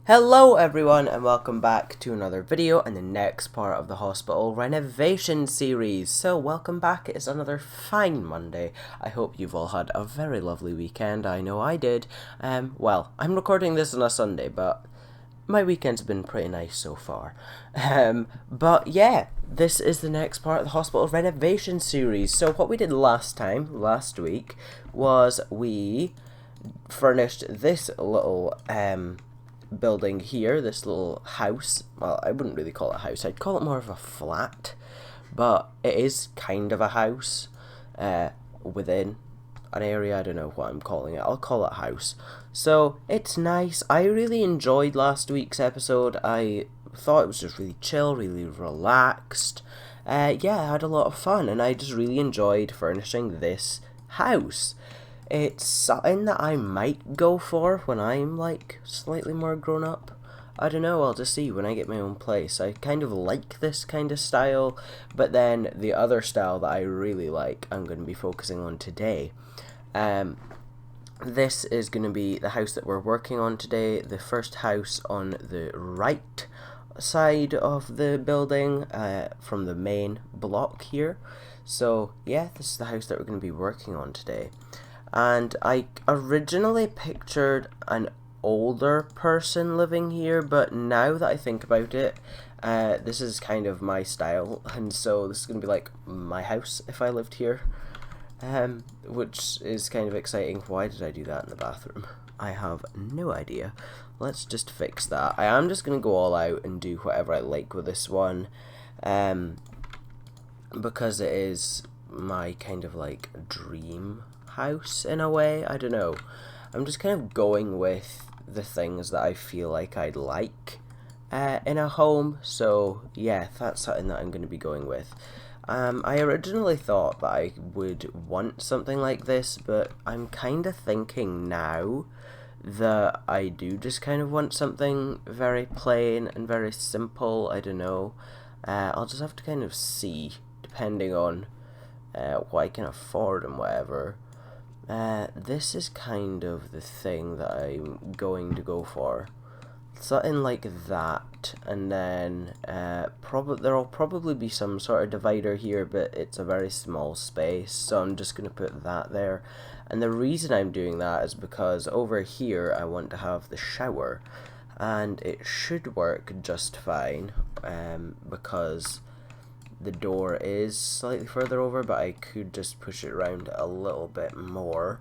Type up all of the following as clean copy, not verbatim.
Hello everyone and welcome back to another video and the next part of the hospital renovation series. So welcome back, it's another fine Monday. I hope you've all had a very lovely weekend. I know I did. Well, I'm recording this on a Sunday, but my weekend's been pretty nice so far. But yeah, this is the next part of the hospital renovation series. So what we did last week, was we furnished this little building here, this little house. Well, I wouldn't really call it a house, I'd call it more of a flat, but it is kind of a house within an area. I don't know what I'm calling it, I'll call it house. So it's nice. I really enjoyed last week's episode. I thought it was just really chill, really relaxed. Yeah, I had a lot of fun and I just really enjoyed furnishing this house. It's something that I might go for when I'm like slightly more grown up. I don't know, I'll just see when I get my own place. I kind of like this kind of style, but then the other style that I really like, I'm going to be focusing on today. This is going to be the house that we're working on today, the first house on the right side of the building from the main block here. So yeah, this is the house that we're going to be working on today. And I originally pictured an older person living here, but now that I think about it, this is kind of my style, and so this is going to be like my house if I lived here, which is kind of exciting. Why did I do that in the bathroom? I have no idea. Let's just fix that. I am just going to go all out and do whatever I like with this one, because it is my kind of like dream house in a way. I don't know, I'm just kind of going with the things that I feel like I'd like in a home. So yeah, that's something that I'm going to be going with. I originally thought that I would want something like this, but I'm kind of thinking now that I do just kind of want something very plain and very simple. I don't know, I'll just have to kind of see depending on what I can afford and whatever. This is kind of the thing that I'm going to go for. Something like that, and then there'll probably be some sort of divider here, but it's a very small space, so I'm just going to put that there. And the reason I'm doing that is because over here I want to have the shower, and it should work just fine, because the door is slightly further over, but I could just push it around a little bit more.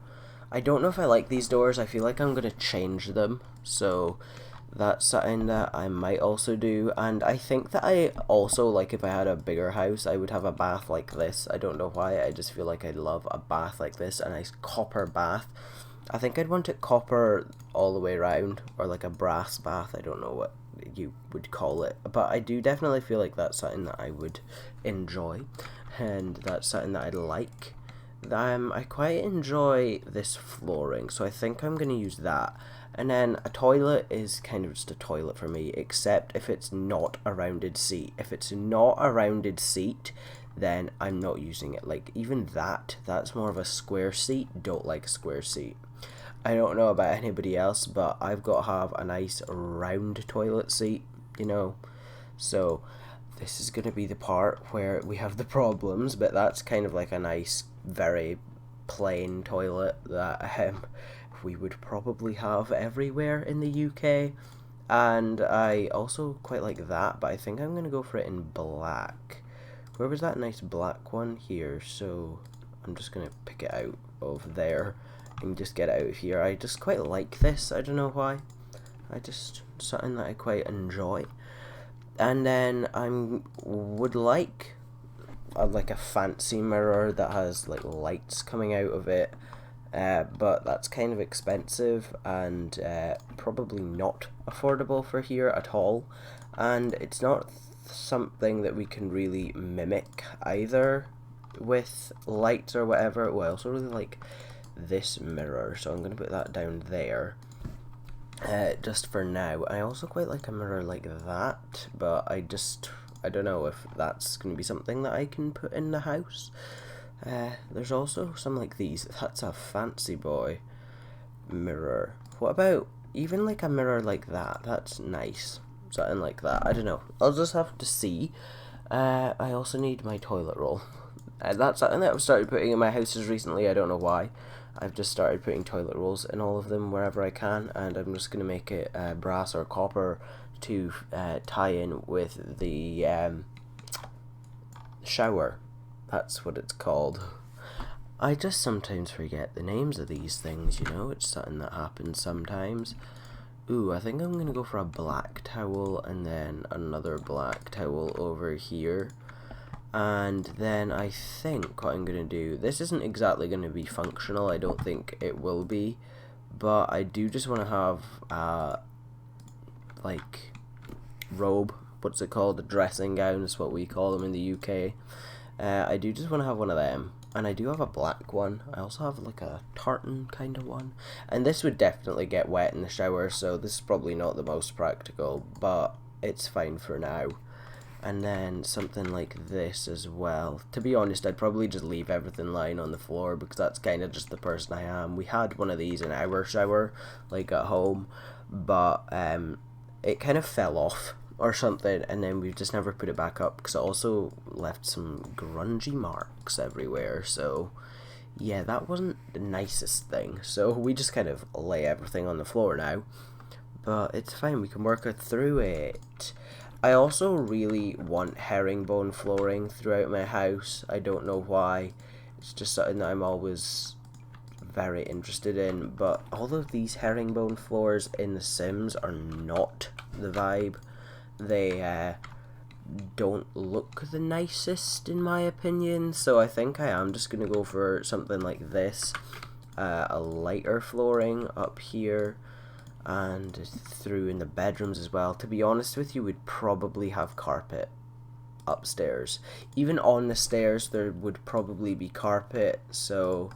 I don't know if I like these doors. I feel like I'm going to change them, so that's something that I might also do. And I think that I also, like, if I had a bigger house, I would have a bath like this. I don't know why, I just feel like I'd love a bath like this, a nice copper bath. I think I'd want it copper all the way around, or like a brass bath. I don't know what you would call it, but I do definitely feel like that's something that I would enjoy, and that's something that I'd like. I quite enjoy this flooring, so I think I'm going to use that. And then a toilet is kind of just a toilet for me, except if it's not a rounded seat. If it's not a rounded seat, then I'm not using it. Like, even that's more of a square seat. Don't like a square seat. I don't know about anybody else, but I've got to have a nice round toilet seat, you know. So this is going to be the part where we have the problems, but that's kind of like a nice, very plain toilet that we would probably have everywhere in the UK. And I also quite like that, but I think I'm going to go for it in black. Where was that nice black one? Here. So I'm just going to pick it out of there and just get out of here. I just quite like this. I don't know why. Something that I quite enjoy. And then I would like a fancy mirror that has like lights coming out of it, but that's kind of expensive and probably not affordable for here at all, and it's not something that we can really mimic either with lights or whatever. Well, I also really like this mirror, so I'm going to put that down there just for now. I also quite like a mirror like that, but I don't know if that's going to be something that I can put in the house. There's also some like these. That's a fancy boy mirror. What about even like a mirror like that, that's nice. Something like that, I don't know. I'll just have to see. I also need my toilet roll. That's something that I've started putting in my houses recently, I don't know why. I've just started putting toilet rolls in all of them wherever I can, and I'm just going to make it brass or copper to tie in with the shower. That's what it's called. I just sometimes forget the names of these things, you know, it's something that happens sometimes. Ooh, I think I'm going to go for a black towel and then another black towel over here. And then I think what I'm going to do, this isn't exactly going to be functional, I don't think it will be, but I do just want to have like robe, what's it called, a dressing gown is what we call them in the UK. I do just want to have one of them, and I do have a black one. I also have like a tartan kind of one, and this would definitely get wet in the shower, so this is probably not the most practical, but it's fine for now. And then something like this as well. To be honest, I'd probably just leave everything lying on the floor because that's kind of just the person I am. We had one of these in our shower, like at home, but it kind of fell off or something, and then we've just never put it back up because it also left some grungy marks everywhere. So yeah, that wasn't the nicest thing. So we just kind of lay everything on the floor now, but it's fine, we can work through it. I also really want herringbone flooring throughout my house. I don't know why. It's just something that I'm always very interested in. But all of these herringbone floors in The Sims are not the vibe. They don't look the nicest in my opinion. So I think I am just going to go for something like this. A lighter flooring up here. And through in the bedrooms as well. To be honest with you, we'd probably have carpet upstairs. Even on the stairs there would probably be carpet, so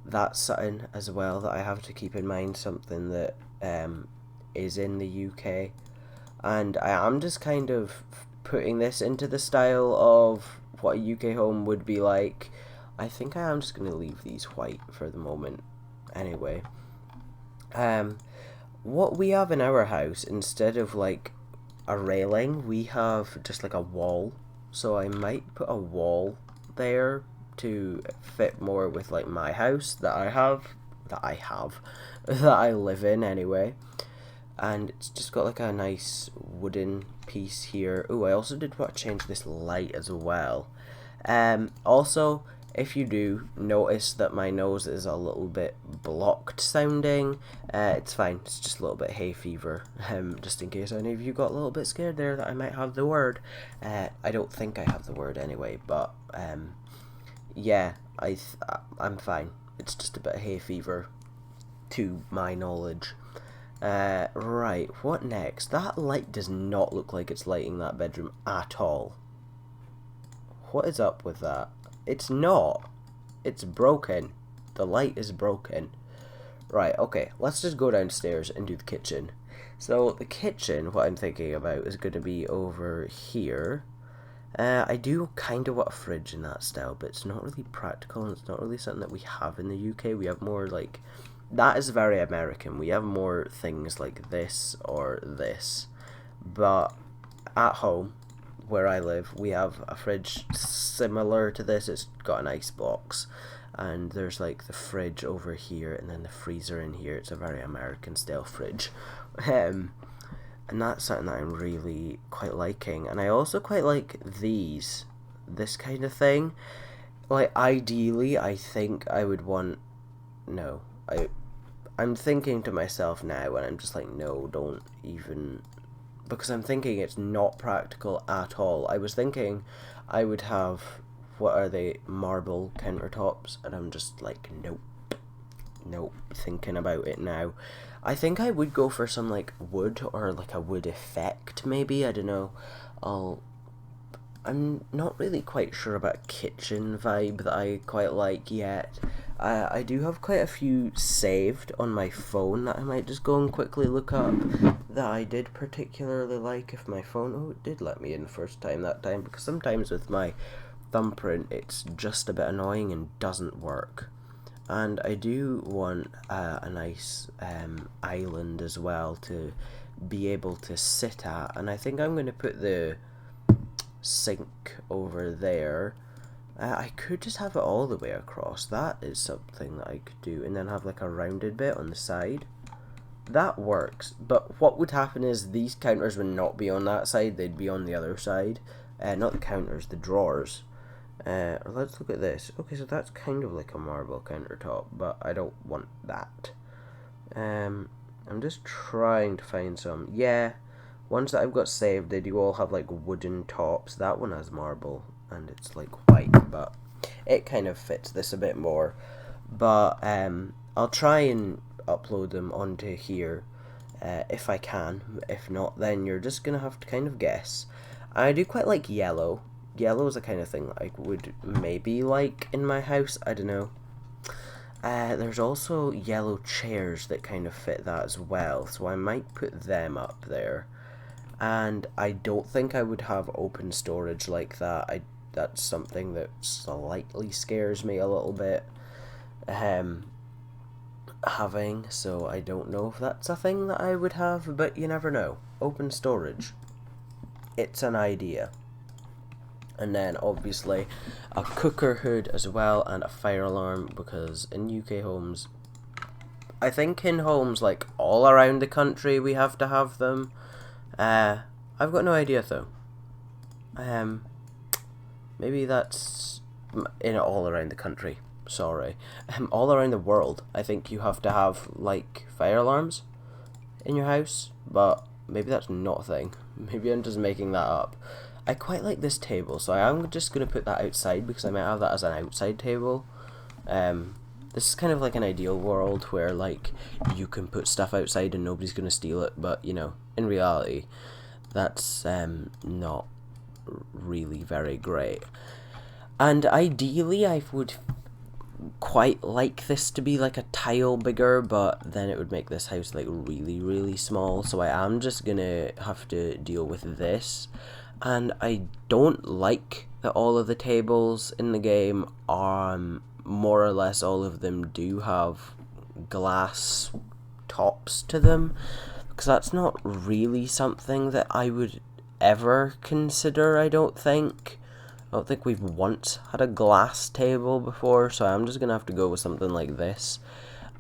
that's something as well that I have to keep in mind, something that is in the UK. And I am just kind of putting this into the style of what a UK home would be like. I think I am just going to leave these white for the moment anyway. What we have in our house, instead of like a railing, we have just like a wall. So I might put a wall there to fit more with like my house that I live in anyway. And it's just got like a nice wooden piece here. Oh, I also did want to change this light as well. Also, if you do notice that my nose is a little bit blocked sounding, it's fine, it's just a little bit hay fever, just in case any of you got a little bit scared there that I might have the word. I don't think I have the word anyway, but yeah, I'm fine, it's just a bit of hay fever to my knowledge. Right, what next? That light does not look like it's lighting that bedroom at all. What is up with that? It's not. It's broken. The light is broken. Right, okay, let's just go downstairs and do the kitchen. So the kitchen, what I'm thinking about, is going to be over here. I do kind of want a fridge in that style, but it's not really practical, and it's not really something that we have in the UK. We have more like... That is very American. We have more things like this or this. But at home, where I live, we have a fridge similar to this. It's got an ice box, and there's like the fridge over here and then the freezer in here. It's a very American style fridge, and that's something that I'm really quite liking. And I also quite like this kind of thing. Like ideally I think I would want, no, I'm thinking to myself now, and I'm just like, no, don't even, because I'm thinking it's not practical at all. I was thinking I would have, what are they, marble countertops, and I'm just like, nope, thinking about it now. I think I would go for some like wood, or like a wood effect maybe, I don't know. I'm not really quite sure about a kitchen vibe that I quite like yet. I do have quite a few saved on my phone that I might just go and quickly look up that I did particularly like. If my phone, oh, it did let me in the first time that time, because sometimes with my thumbprint it's just a bit annoying and doesn't work. And I do want a nice island as well to be able to sit at, and I think I'm going to put the sink over there. I could just have it all the way across. That is something that I could do, and then have like a rounded bit on the side. That works, but what would happen is these counters would not be on that side, they'd be on the other side. Not the counters, the drawers. Let's look at this. Okay, so that's kind of like a marble countertop, but I don't want that. I'm just trying to find some. Yeah, ones that I've got saved, they do all have like wooden tops. That one has marble, and it's like white, but it kind of fits this a bit more. But I'll try and upload them onto here if I can. If not, then you're just gonna have to kind of guess. I do quite like yellow. Yellow is the kind of thing that I would maybe like in my house. I don't know. There's also yellow chairs that kind of fit that as well, so I might put them up there. And I don't think I would have open storage like that. That's something that slightly scares me a little bit. Having, so I don't know if that's a thing that I would have, but you never know. Open storage. It's an idea. And then obviously a cooker hood as well, and a fire alarm, because in UK homes, I think in homes like all around the country we have to have them. I've got no idea though. Maybe that's in all around the country. Sorry, all around the world. I think you have to have like fire alarms in your house, but maybe that's not a thing. Maybe I'm just making that up. I quite like this table, so I'm just gonna put that outside because I might have that as an outside table. This is kind of like an ideal world where like you can put stuff outside and nobody's gonna steal it, but you know, in reality, that's not really very great. And ideally, I would quite like this to be like a tile bigger, but then it would make this house like really small, so I am just gonna have to deal with this. And I don't like that all of the tables in the game are more or less all of them do have glass tops to them, because that's not really something that I would ever consider. I don't think we've once had a glass table before, so I'm just gonna have to go with something like this,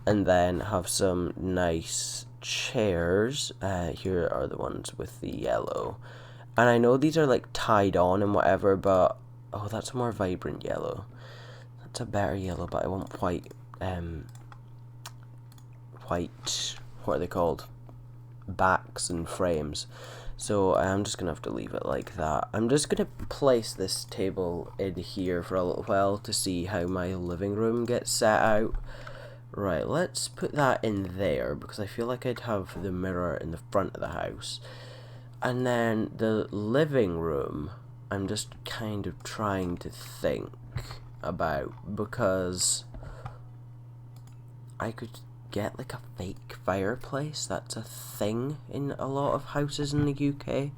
and then have some nice chairs. Here are the ones with the yellow, and I know these are like tied on and whatever, but oh, that's a more vibrant yellow. That's a better yellow, but I want white. What are they called? Backs and frames. So I'm just gonna have to leave it like that. I'm just gonna place this table in here for a little while to see how my living room gets set out. Right, let's put that in there because I feel like I'd have the mirror in the front of the house. And then the living room, I'm just kind of trying to think about, because I could get like a fake fireplace. That's a thing in a lot of houses in the UK.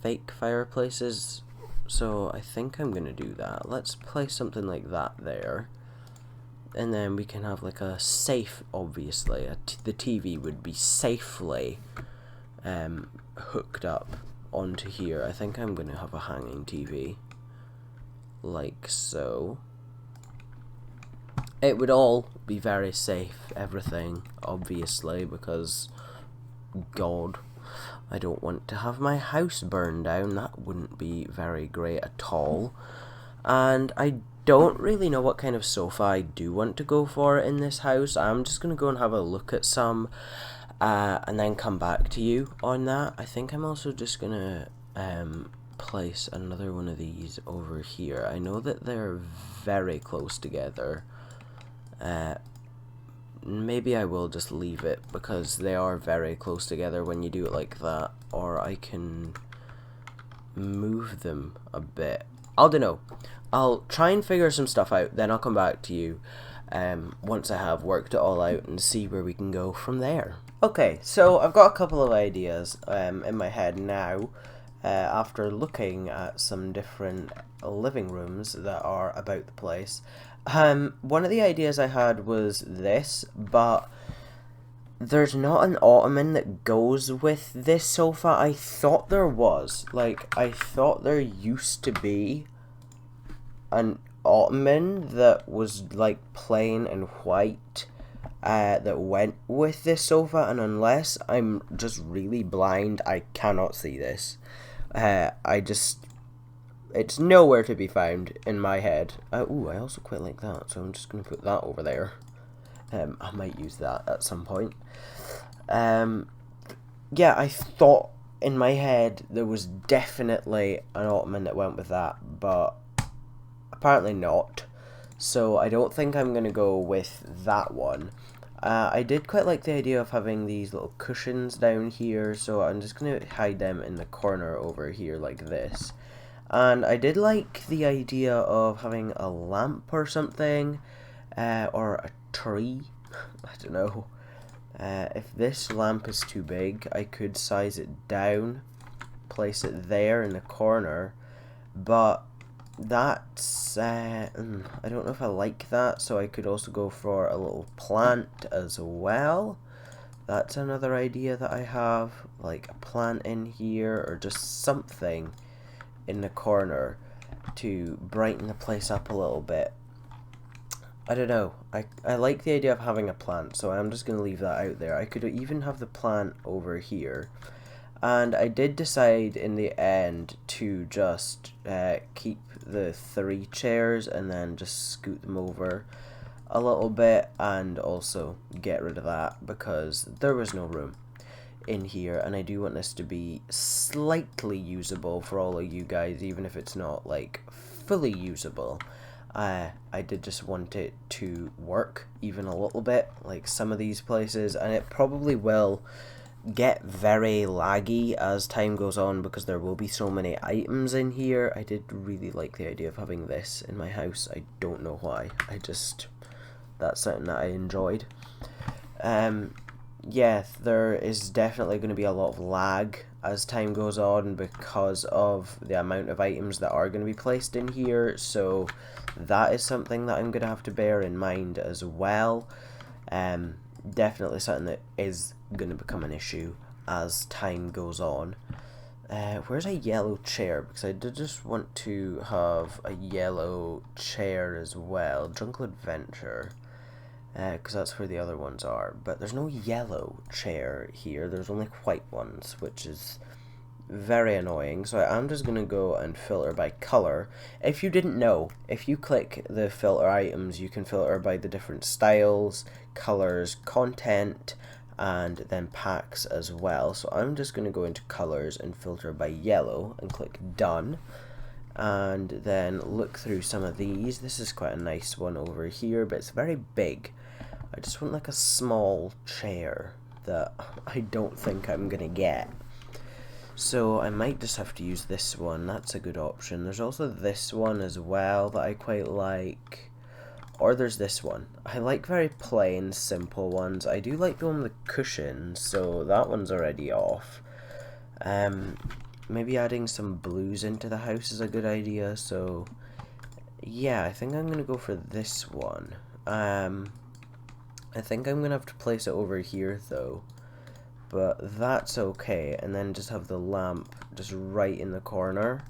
Fake fireplaces. So I think I'm gonna do that. Let's place something like that there. And then we can have like a safe, obviously. The TV would be safely hooked up onto here. I think I'm gonna have a hanging TV. Like so. It would all be very safe, everything, obviously, because, God, I don't want to have my house burned down. That wouldn't be very great at all. And I don't really know what kind of sofa I do want to go for in this house. I'm just going to go and have a look at some, and then come back to you on that. I think I'm also just going to place another one of these over here. I know that they're very close together. Maybe I will just leave it because they are very close together when you do it like that, or I can move them a bit. I don't know. I'll try and figure some stuff out, then I'll come back to you once I have worked it all out and see where we can go from there. Okay, so I've got a couple of ideas in my head now. After looking at some different living rooms that are about the place, One of the ideas I had was this, but there's not an ottoman that goes with this sofa. I thought there was. Like, I thought there used to be an ottoman that was like plain and white that went with this sofa, and unless I'm just really blind, I cannot see this. It's nowhere to be found in my head. Ooh, I also quite like that, so I'm just going to put that over there. I might use that at some point. Yeah, I thought in my head there was definitely an ottoman that went with that, but apparently not. So I don't think I'm going to go with that one. I did quite like the idea of having these little cushions down here, so I'm just going to hide them in the corner over here like this. And I did like the idea of having a lamp or something, or a tree. I don't know. If this lamp is too big, I could size it down, place it there in the corner, but that's, I don't know if I like that, so I could also go for a little plant as well. That's another idea that I have, like a plant in here, or just something in the corner to brighten the place up a little bit. I don't know, I like the idea of having a plant, so I'm just going to leave that out there. I could even have the plant over here. And I did decide in the end to just keep the 3 chairs and then just scoot them over a little bit, and also get rid of that because there was no room in here, and I do want this to be slightly usable for all of you guys, even if it's not like fully usable. I did just want it to work even a little bit, like some of these places, and it probably will get very laggy as time goes on because there will be so many items in here. I did really like the idea of having this in my house. I don't know why. That's something that I enjoyed. Yeah, there is definitely going to be a lot of lag as time goes on because of the amount of items that are going to be placed in here, so that is something that I'm going to have to bear in mind as well. Definitely something that is going to become an issue as time goes on. Where's a yellow chair? Because I did just want to have a yellow chair as well. Jungle Adventure. Because that's where the other ones are. But there's no yellow chair here. There's only white ones, which is very annoying. So I'm just going to go and filter by color. If you didn't know, if you click the filter items, you can filter by the different styles, colors, content, and then packs as well. So I'm just going to go into colors and filter by yellow and click done. And then look through some of these. This is quite a nice one over here, but it's very big. I just want like a small chair that I don't think I'm gonna get. So I might just have to use this one. That's a good option. There's also this one as well that I quite like. Or there's this one. I like very plain, simple ones. I do like the one with cushions, so that one's already off. Maybe adding some blues into the house is a good idea, so yeah, I think I'm going to go for this one. I think I'm going to have to place it over here though, but that's okay, and then just have the lamp just right in the corner.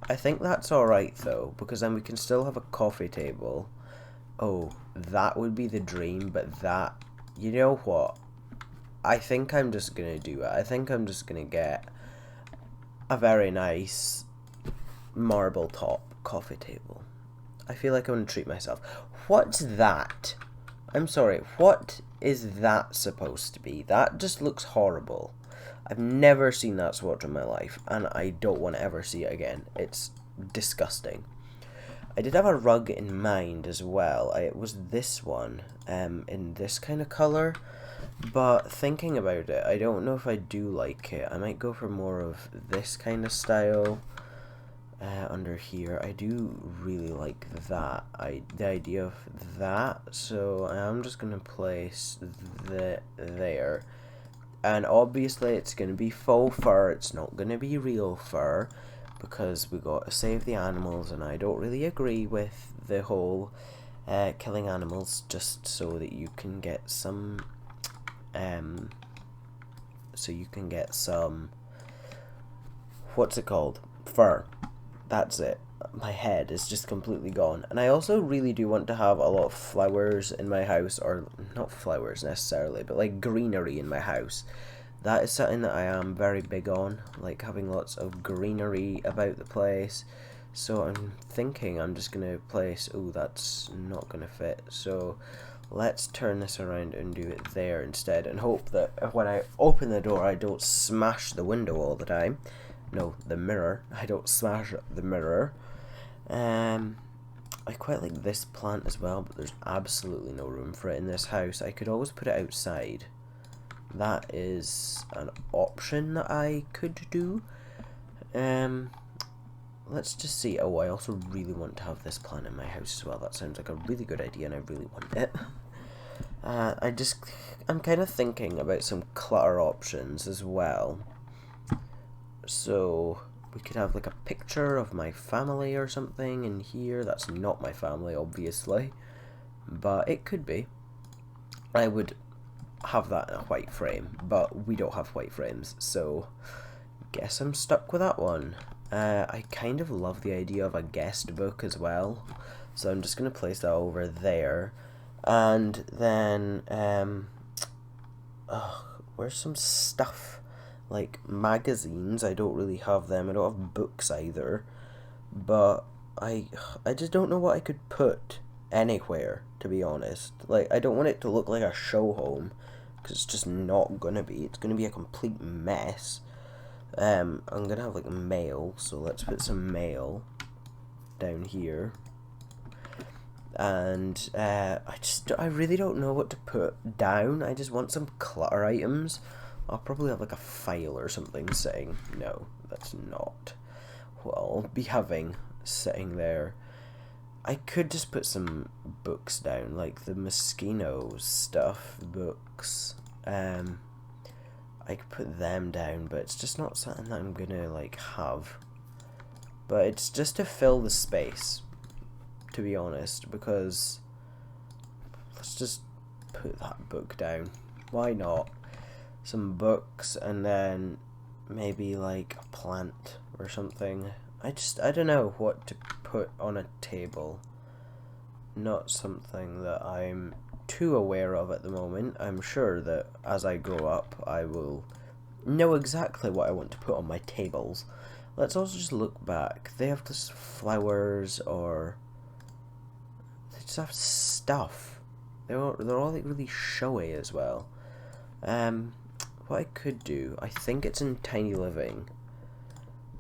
I think that's alright though, because then we can still have a coffee table. Oh, that would be the dream, but that, you know what? I think I'm just going to do it. I think I'm just going to get a very nice marble top coffee table. I feel like I'm going to treat myself. What's that? I'm sorry, what is that supposed to be? That just looks horrible. I've never seen that swatch in my life, and I don't want to ever see it again. It's disgusting. I did have a rug in mind as well. It was this one, in this kind of colour. But thinking about it, I don't know if I do like it. I might go for more of this kind of style under here. I do really like that. The idea of that. So I'm just going to place there. And obviously it's going to be faux fur. It's not going to be real fur, because we got to save the animals, and I don't really agree with the whole killing animals just so that you can get some what's it called? Fur. That's it. My head is just completely gone. And I also really do want to have a lot of flowers in my house, or not flowers necessarily, but like greenery in my house. That is something that I am very big on, like having lots of greenery about the place. So I'm thinking I'm just going to place, oh, that's not going to fit. So let's turn this around and do it there instead, and hope that when I open the door I don't smash the window all the time. No, the mirror. I don't smash the mirror. I quite like this plant as well, but there's absolutely no room for it in this house. I could always put it outside. That is an option that I could do. Let's just see. Oh, I also really want to have this plant in my house as well. That sounds like a really good idea and I really want it. I'm kind of thinking about some clutter options as well. So we could have like a picture of my family or something in here. That's not my family, obviously, but it could be. I would have that in a white frame, but we don't have white frames, so guess I'm stuck with that one. I kind of love the idea of a guest book as well, so I'm just going to place that over there. And then where's some stuff? Like magazines, I don't really have them. I don't have books either, but I just don't know what I could put anywhere, to be honest. Like, I don't want it to look like a show home, because it's just not gonna be. It's gonna be a complete mess. I'm gonna have like mail, so let's put some mail down here. And I really don't know what to put down. I just want some clutter items. I'll probably have like a file or something sitting. No, that's not what I'll be having sitting there. I could just put some books down, like the Moschino stuff books. I could put them down, but it's just not something that I'm gonna like have. But it's just to fill the space, to be honest, because let's just put that book down. Why not? Some books, and then maybe like a plant or something. I don't know what to put on a table. Not something that I'm too aware of at the moment. I'm sure that as I grow up I will know exactly what I want to put on my tables. Let's also just look back. They have this flowers, or they just have stuff. They're all like really showy as well. What I could do, I think it's in Tiny Living,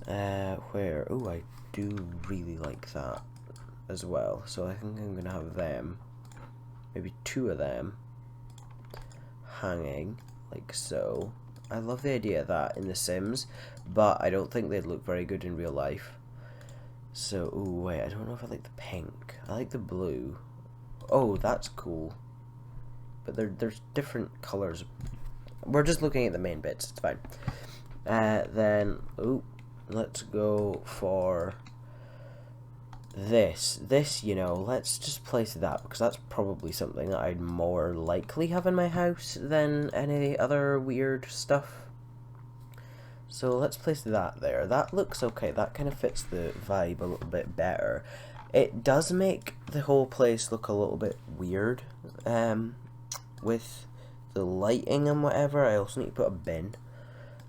where, oh, I do really like that as well, so I think I'm going to have them, maybe 2 of them, hanging, like so. I love the idea of that in The Sims, but I don't think they'd look very good in real life. So, ooh, wait, I don't know if I like the pink. I like the blue. Oh, that's cool. But there's different colours. We're just looking at the main bits, it's fine. Then, ooh, let's go for this. This, you know, let's just place that, because that's probably something that I'd more likely have in my house than any other weird stuff. So let's place that there. That looks okay. That kind of fits the vibe a little bit better. It does make the whole place look a little bit weird, with the lighting and whatever. I also need to put a bin.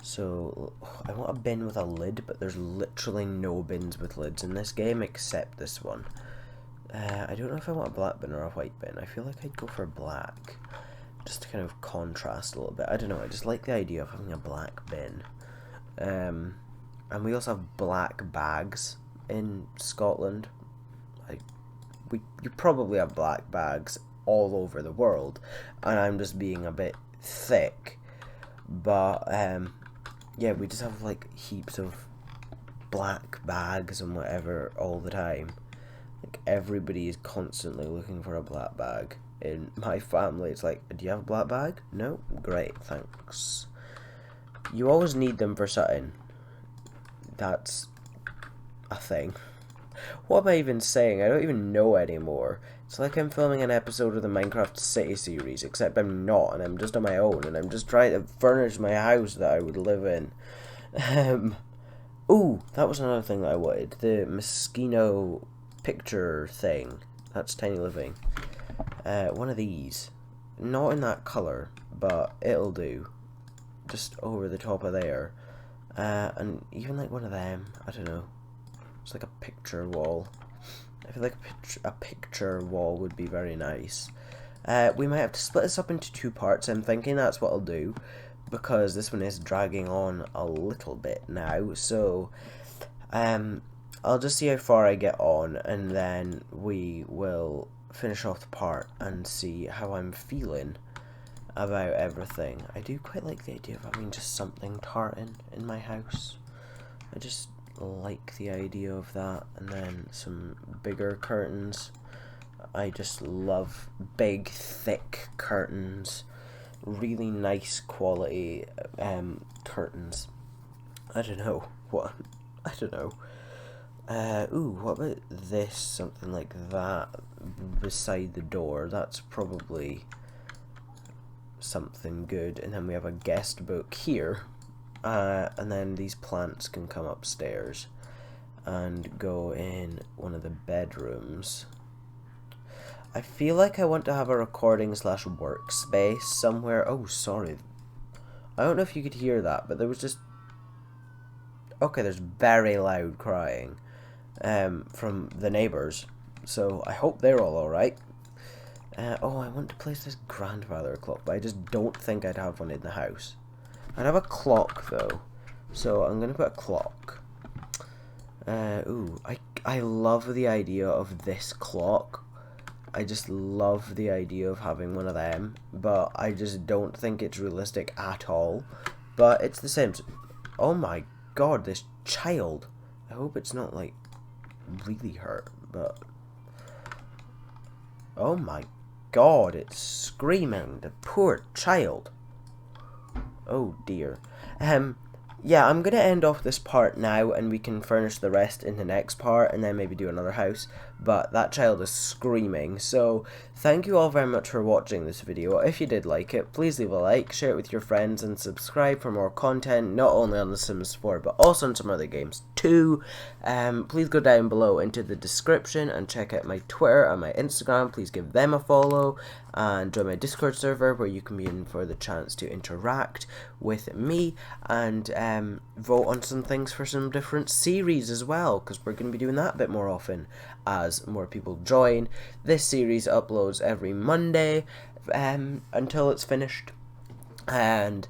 So I want a bin with a lid, but there's literally no bins with lids in this game except this one. I don't know if I want a black bin or a white bin. I feel like I'd go for black, just to kind of contrast a little bit. I don't know, I just like the idea of having a black bin. And we also have black bags in Scotland. You probably have black bags all over the world, and I'm just being a bit thick, but yeah, we just have like heaps of black bags and whatever all the time. Like, everybody is constantly looking for a black bag. In my family, it's like, do you have a black bag? No? Great, thanks. You always need them for something. That's a thing. What am I even saying? I don't even know anymore. It's like I'm filming an episode of the Minecraft City series, except I'm not, and I'm just on my own, and I'm just trying to furnish my house that I would live in. Ooh, that was another thing that I wanted. The Moschino picture thing. That's Tiny Living. One of these. Not in that colour, but it'll do. Just over the top of there. And even like one of them. I don't know. It's like a picture wall. I feel like a picture wall would be very nice. We might have to split this up into two parts. I'm thinking that's what I'll do, because this one is dragging on a little bit now. So, I'll just see how far I get on, and then we will finish off the part and see how I'm feeling about everything. I do quite like the idea of having just something tartan in my house. I just like the idea of that, and then some bigger curtains. I just love big, thick curtains. Really nice quality curtains. I don't know what. I don't know. Ooh, what about this? Something like that beside the door. That's probably something good. And then we have a guest book here. And then these plants can come upstairs and go in one of the bedrooms. I feel like I want to have a recording / workspace somewhere. Oh, sorry. I don't know if you could hear that, but there was just... Okay, there's very loud crying from the neighbours. So I hope they're all alright. Oh, I want to place this grandfather clock, but I just don't think I'd have one in the house. I'd have a clock though, so I'm gonna put a clock. Ooh, I love the idea of this clock. I just love the idea of having one of them, but I just don't think it's realistic at all. But it's the same. Oh my god, this child. I hope it's not like really hurt, but oh my god, it's screaming. The poor child. Oh dear. Yeah, I'm gonna end off this part now, and we can furnish the rest in the next part, and then maybe do another house. But that child is screaming, so thank you all very much for watching this video. If you did like it, please leave a like, share it with your friends, and subscribe for more content, not only on The Sims 4, but also on some other games too. Please go down below into the description and check out my Twitter and my Instagram. Please give them a follow, and join my Discord server, where you can be in for the chance to interact with me, and vote on some things for some different series as well, because we're going to be doing that a bit more often as more people join. This series uploads every Monday until it's finished, and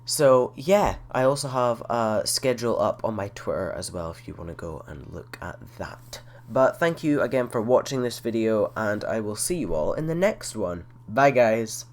so yeah, I also have a schedule up on my Twitter as well if you want to go and look at that. But thank you again for watching this video, and I will see you all in the next one. Bye guys.